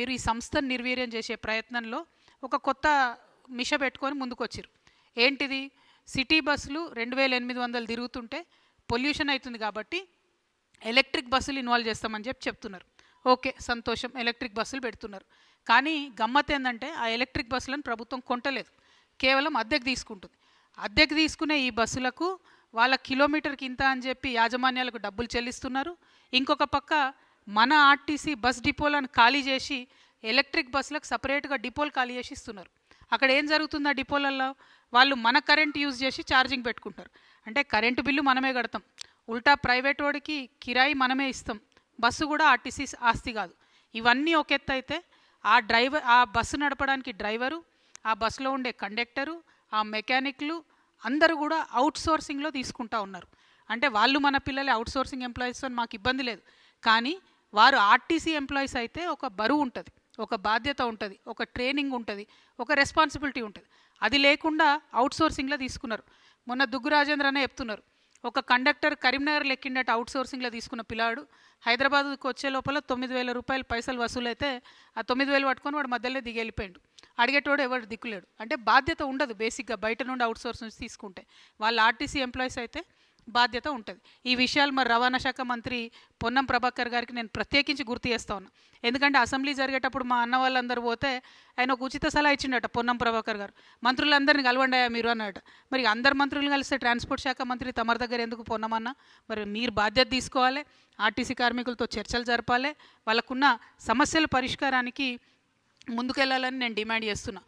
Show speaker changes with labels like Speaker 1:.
Speaker 1: మీరు ఈ సంస్థను నిర్వీర్యం చేసే ప్రయత్నంలో ఒక కొత్త మిష పెట్టుకొని ముందుకొచ్చారు. ఏంటిది? సిటీ బస్సులు 2800 తిరుగుతుంటే పొల్యూషన్ అవుతుంది కాబట్టి ఎలక్ట్రిక్ బస్సులు ఇన్వాల్వ్ చేస్తామని చెప్తున్నారు. ఓకే, సంతోషం, ఎలక్ట్రిక్ బస్సులు పెడుతున్నారు. కానీ గమ్మత్ ఏంటంటే ఆ ఎలక్ట్రిక్ బస్సులను ప్రభుత్వం కొంటలేదు, కేవలం అద్దెకు తీసుకుంటుంది. అద్దెకు తీసుకునే ఈ బస్సులకు వాళ్ళ కిలోమీటర్కి ఇంత అని చెప్పి యాజమాన్యాలకు డబ్బులు చెల్లిస్తున్నారు. ఇంకొక పక్క మన ఆర్టీసీ బస్ డిపోలను ఖాళీ చేసి ఎలక్ట్రిక్ బస్సులకు సపరేట్గా డిపోలు ఖాళీ చేసి ఇస్తున్నారు. అక్కడ ఏం జరుగుతుంది? ఆ డిపోలలో వాళ్ళు మన కరెంట్ యూజ్ చేసి ఛార్జింగ్ పెట్టుకుంటారు. అంటే కరెంటు బిల్లు మనమే కడతాం, ఉల్టా ప్రైవేట్ వాడికి కిరాయి మనమే ఇస్తాం, బస్సు కూడా ఆర్టీసీ ఆస్తి కాదు. ఇవన్నీ ఒక ఎత్తు అయితే ఆ బస్సు నడపడానికి డ్రైవరు, ఆ బస్సులో ఉండే కండక్టరు, ఆ మెకానిక్లు అందరూ కూడా అవుట్సోర్సింగ్లో తీసుకుంటా ఉన్నారు. అంటే వాళ్ళు మన పిల్లలే, అవుట్సోర్సింగ్ ఎంప్లాయీస్ అని మాకు ఇబ్బంది లేదు. కానీ వారు ఆర్టీసీ ఎంప్లాయీస్ అయితే ఒక బరువు ఉంటుంది, ఒక బాధ్యత ఉంటుంది, ఒక ట్రైనింగ్ ఉంటుంది, ఒక రెస్పాన్సిబిలిటీ ఉంటుంది. అది లేకుండా అవుట్సోర్సింగ్లో తీసుకున్నారు. మొన్న దుగ్గు రాజేంద్ర అనే చెప్తున్నారు, ఒక కండక్టర్ కరీంనగర్లో ఎక్కిండట అవుట్సోర్సింగ్లో తీసుకున్న పిల్లాడు, హైదరాబాద్కి వచ్చే లోపల 9,000 రూపాయలు పైసలు వసూలైతే ఆ 9,000 పట్టుకొని వాడు మధ్యలో దిగి వెళ్ళిపోయాడు. అడిగేటోడు ఎవరు దిక్కులేడు. అంటే బాధ్యత ఉండదు బేసిక్గా, బయట నుండి అవుట్సోర్స్ నుంచి తీసుకుంటే. వాళ్ళ ఆర్టీసీ ఎంప్లాయీస్ అయితే బాధ్యత ఉంటుంది. ఈ విషయాలు మరి రవాణా శాఖ మంత్రి పొన్నం ప్రభాకర్ గారికి నేను ప్రత్యేకించి గుర్తు చేస్తా ఉన్నా. ఎందుకంటే అసెంబ్లీ జరిగేటప్పుడు మా అన్న వాళ్ళందరూ పోతే ఆయన ఒక ఉచిత సలహా ఇచ్చిండట పొన్నం ప్రభాకర్ గారు, మంత్రులందరినీ కలవండాయా మీరు అన్నట. మరి అందరు మంత్రులు కలిస్తే ట్రాన్స్పోర్ట్ శాఖ మంత్రి తమరి దగ్గర ఎందుకు పొన్నమన్నా? మరి మీరు బాధ్యత తీసుకోవాలి, ఆర్టీసీ కార్మికులతో చర్చలు జరపాలి, వాళ్ళకున్న సమస్యల పరిష్కారానికి ముందుకెళ్లాలని నేను డిమాండ్ చేస్తున్నా.